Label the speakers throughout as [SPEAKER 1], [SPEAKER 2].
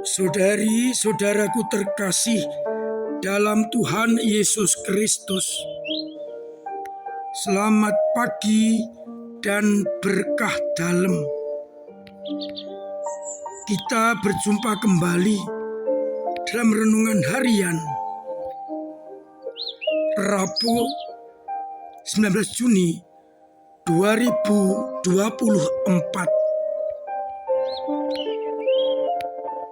[SPEAKER 1] Saudari-saudaraku terkasih dalam Tuhan Yesus Kristus, selamat pagi dan berkah dalam. Kita berjumpa kembali dalam renungan harian Rabu 19 Juni 2024.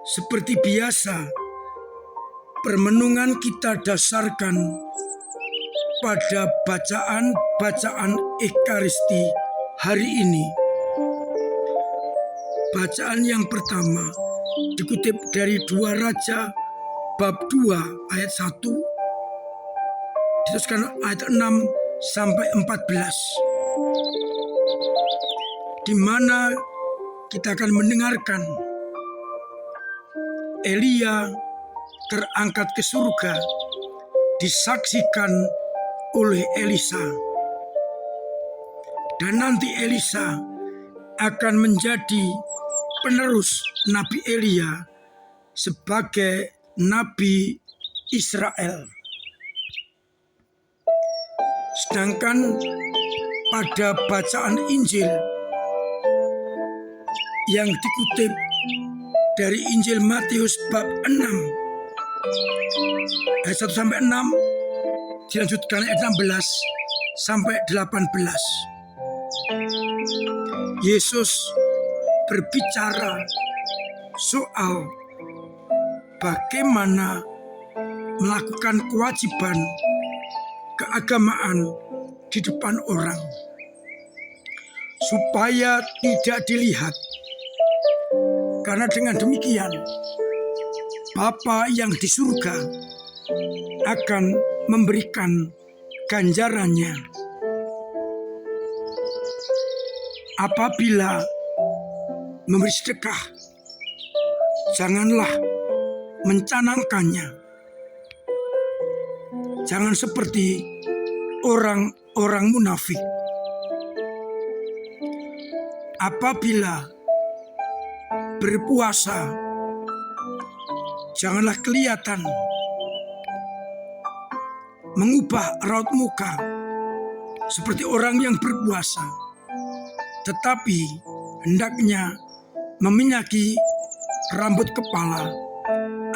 [SPEAKER 1] Seperti biasa, permenungan kita dasarkan pada bacaan Ekaristi hari ini. Bacaan yang pertama dikutip dari 2 Raja bab 2 ayat 1, diteruskan ayat 6 sampai 14, di mana kita akan mendengarkan Elia terangkat ke surga disaksikan oleh Elisa, dan nanti Elisa akan menjadi penerus Nabi Elia sebagai Nabi Israel. Sedangkan pada bacaan Injil yang dikutip dari Injil Matius bab 6 ayat 1 sampai 6, dilanjutkan ayat 16 sampai 18. Yesus berbicara soal bagaimana melakukan kewajiban keagamaan di depan orang supaya tidak dilihat. Karena dengan demikian Bapa yang di surga akan memberikan ganjarannya. Apabila memberi sedekah, janganlah mencanangkannya. Jangan seperti orang-orang munafik. Apabila berpuasa, janganlah kelihatan mengubah raut muka seperti orang yang berpuasa, tetapi hendaknya meminyaki rambut kepala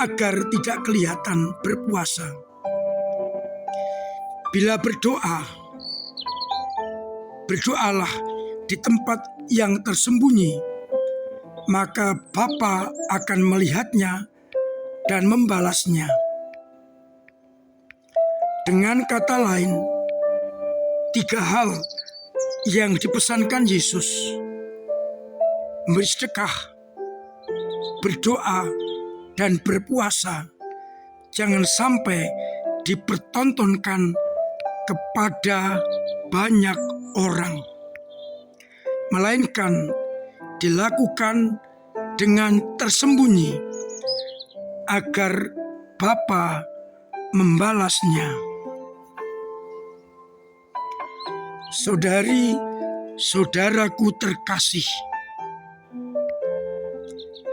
[SPEAKER 1] agar tidak kelihatan berpuasa. Bila berdoa, berdoalah di tempat yang tersembunyi, maka Bapa akan melihatnya dan membalasnya. Dengan kata lain, 3 hal yang dipesankan Yesus: memberi sedekah, berdoa, dan berpuasa, jangan sampai dipertontonkan kepada banyak orang, melainkan dilakukan dengan tersembunyi agar Bapa membalasnya. Saudari-saudaraku terkasih,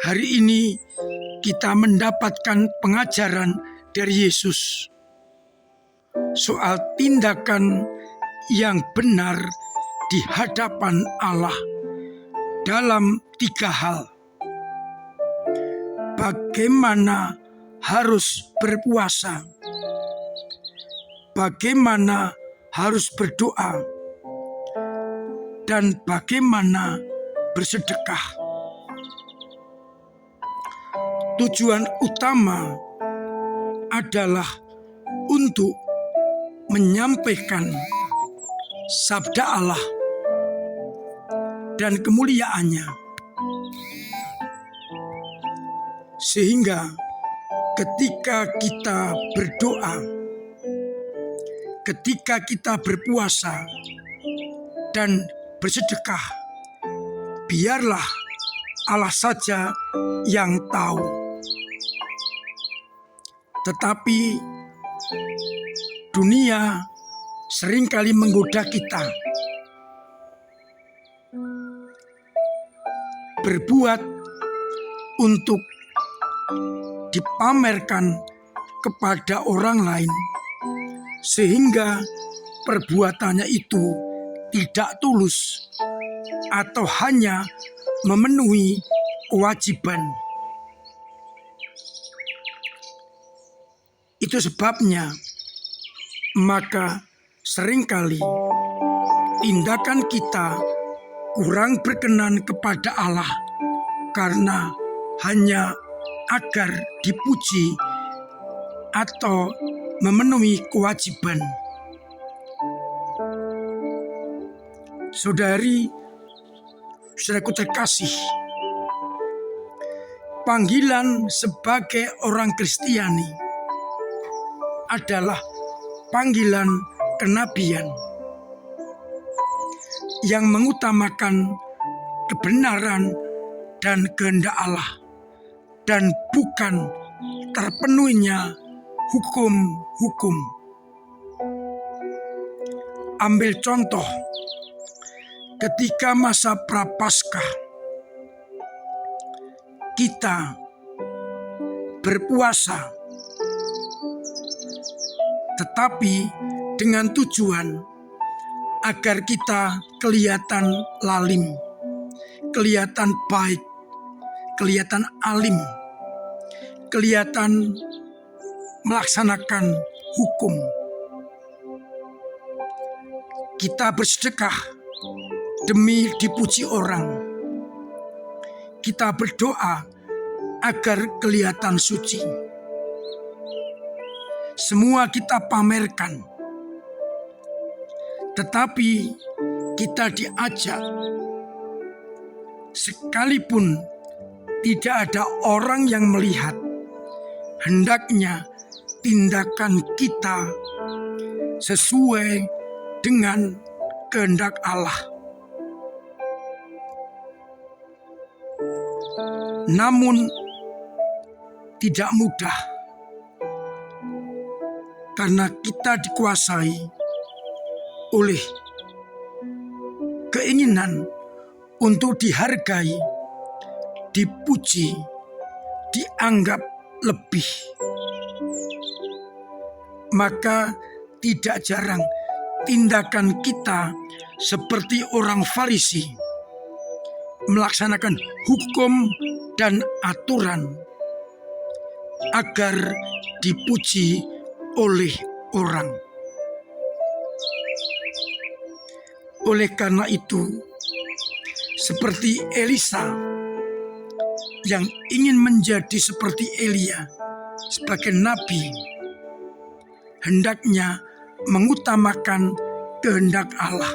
[SPEAKER 1] hari ini kita mendapatkan pengajaran dari Yesus soal tindakan yang benar di hadapan Allah dalam 3 hal. Bagaimana harus berpuasa, bagaimana harus berdoa, dan bagaimana bersedekah. Tujuan utama adalah untuk menyampaikan sabda Allah dan kemuliaannya, sehingga ketika kita berdoa, ketika kita berpuasa dan bersedekah, biarlah Allah saja yang tahu. Tetapi dunia seringkali menggoda kita berbuat untuk dipamerkan kepada orang lain, sehingga perbuatannya itu tidak tulus atau hanya memenuhi kewajiban. Itu sebabnya maka seringkali tindakan kita kurang berkenan kepada Allah karena hanya agar dipuji atau memenuhi kewajiban. Saudaraku terkasih, panggilan sebagai orang Kristiani adalah panggilan kenabian yang mengutamakan kebenaran dan kehendak Allah dan bukan terpenuhinya hukum-hukum. Ambil contoh ketika masa Prapaskah, kita berpuasa, tetapi dengan tujuan agar kita kelihatan lalim, kelihatan baik, kelihatan alim, kelihatan melaksanakan hukum. Kita bersedekah demi dipuji orang. Kita berdoa agar kelihatan suci. Semua kita pamerkan. Tetapi kita diajak, sekalipun tidak ada orang yang melihat, hendaknya tindakan kita sesuai dengan kehendak Allah. Namun tidak mudah karena kita dikuasai oleh keinginan untuk dihargai, dipuji, dianggap lebih. Maka tidak jarang tindakan kita seperti orang Farisi, melaksanakan hukum dan aturan agar dipuji oleh orang. Oleh karena itu, seperti Elisa yang ingin menjadi seperti Elia sebagai nabi, hendaknya mengutamakan kehendak Allah.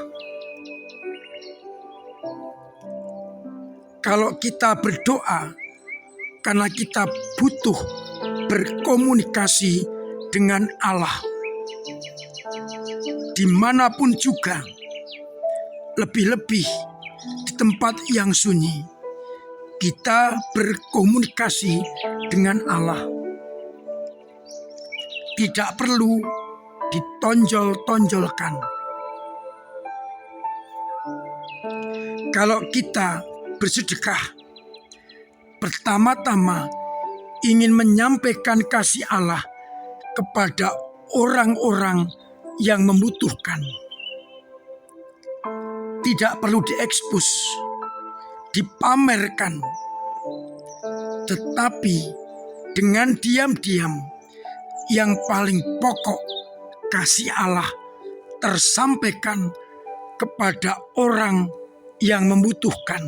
[SPEAKER 1] Kalau kita berdoa karena kita butuh berkomunikasi dengan Allah, dimanapun juga, lebih-lebih di tempat yang sunyi, kita berkomunikasi dengan Allah. Tidak perlu ditonjol-tonjolkan. Kalau kita bersedekah, pertama-tama ingin menyampaikan kasih Allah kepada orang-orang yang membutuhkan. Tidak perlu diekspos, dipamerkan, tetapi dengan diam-diam yang paling pokok kasih Allah tersampaikan kepada orang yang membutuhkan.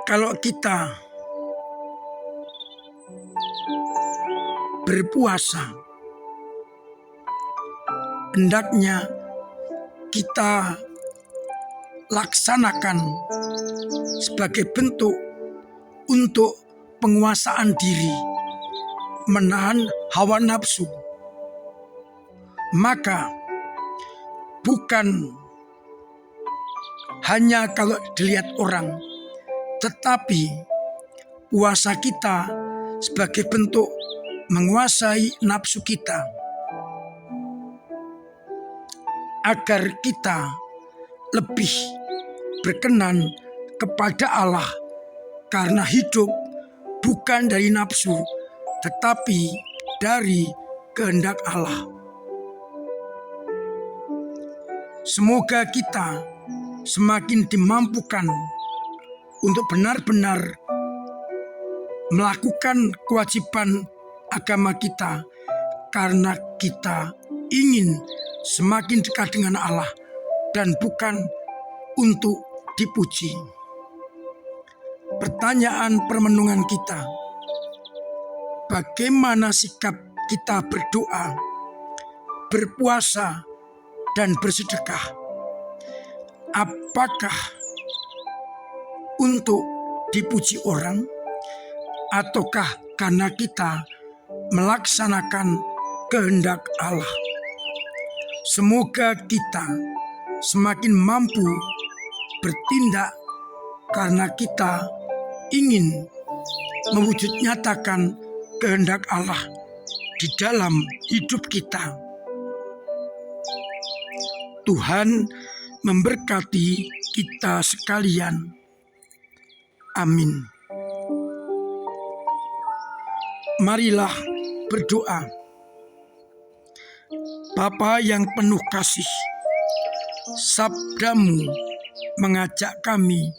[SPEAKER 1] Kalau kita berpuasa, hendaknya kita laksanakan sebagai bentuk untuk penguasaan diri, menahan hawa nafsu. Maka bukan hanya kalau dilihat orang, tetapi puasa kita sebagai bentuk menguasai nafsu kita, agar kita lebih berkenan kepada Allah karena hidup bukan dari nafsu, tetapi dari kehendak Allah. Semoga kita semakin dimampukan untuk benar-benar melakukan kewajiban agama kita karena kita ingin semakin dekat dengan Allah dan bukan untuk dipuji. Pertanyaan permenungan kita, bagaimana sikap kita berdoa, berpuasa, dan bersedekah? Apakah untuk dipuji orang, ataukah karena kita melaksanakan kehendak Allah? Semoga kita semakin mampu bertindak karena kita ingin mewujud nyatakan kehendak Allah di dalam hidup kita. Tuhan memberkati kita sekalian. Amin. Marilah berdoa. Bapa yang penuh kasih, sabdamu mengajak kami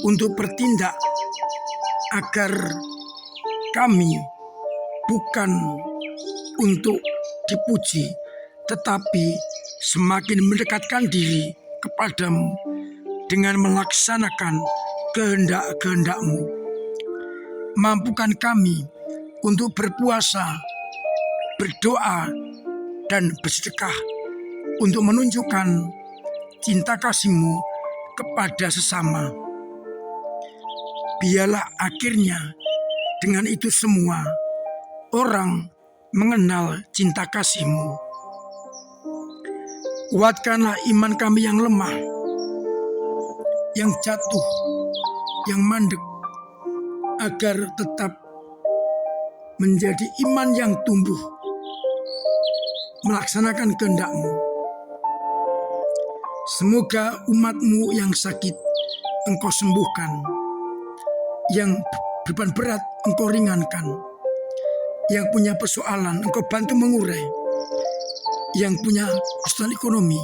[SPEAKER 1] untuk bertindak agar kami bukan untuk dipuji, tetapi semakin mendekatkan diri kepadamu dengan melaksanakan kehendak-kehendak-Mu. Mampukan kami untuk berpuasa, berdoa, dan bersedekah untuk menunjukkan cinta kasih-Mu kepada sesama. Biarlah akhirnya dengan itu semua orang mengenal cinta kasih-Mu. Kuatkanlah iman kami yang lemah, yang jatuh, yang mandek, agar tetap menjadi iman yang tumbuh, melaksanakan kehendak-Mu. Semoga umat-Mu yang sakit Engkau sembuhkan, yang beban berat Engkau ringankan, yang punya persoalan Engkau bantu mengurai, yang punya kesulitan ekonomi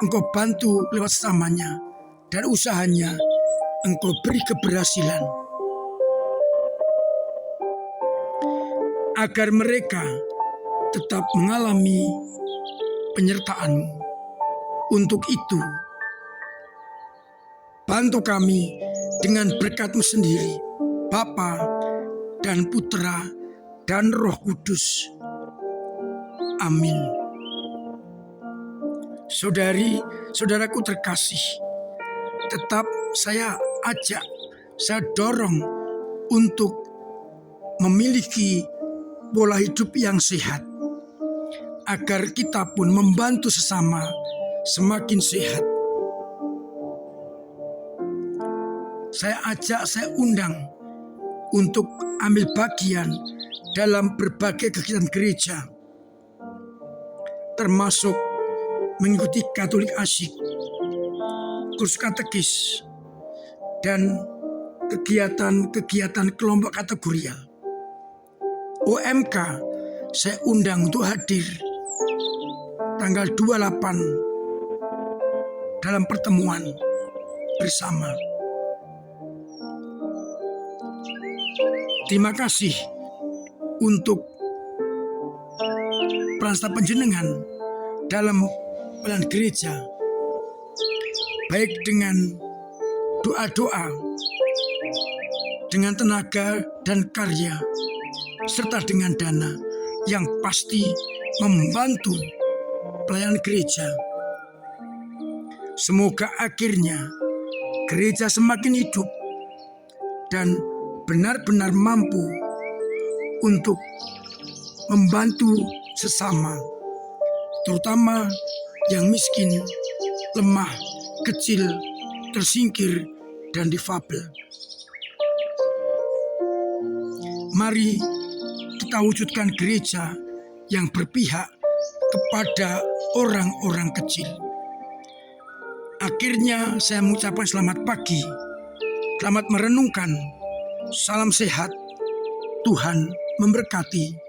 [SPEAKER 1] Engkau bantu lewat sesamanya, dan usahanya Engkau beri keberhasilan, agar mereka tetap mengalami penyertaan-Mu. Untuk itu, bantu kami dengan berkat-Mu sendiri, Bapa dan Putra dan Roh Kudus. Amin. Saudari-saudaraku terkasih, tetap saya ajak, saya dorong untuk memiliki pola hidup yang sehat, agar kita pun membantu sesama semakin sehat. Saya ajak, saya undang untuk ambil bagian dalam berbagai kegiatan gereja, termasuk mengikuti Katolik Asyik, kursus katekis, dan kegiatan-kegiatan kelompok kategorial. OMK saya undang untuk hadir tanggal 28 dalam pertemuan bersama. Terima kasih untuk peran serta panjenengan dalam pelayanan gereja, baik dengan doa-doa, dengan tenaga dan karya, serta dengan dana yang pasti membantu pelayanan gereja. Semoga akhirnya gereja semakin hidup dan benar-benar mampu untuk membantu sesama, terutama yang miskin, lemah, kecil, tersingkir, dan difabel. Mari kita wujudkan gereja yang berpihak kepada orang-orang kecil. Akhirnya saya mengucapkan selamat pagi Selamat merenungkan. Salam sehat. Tuhan memberkati.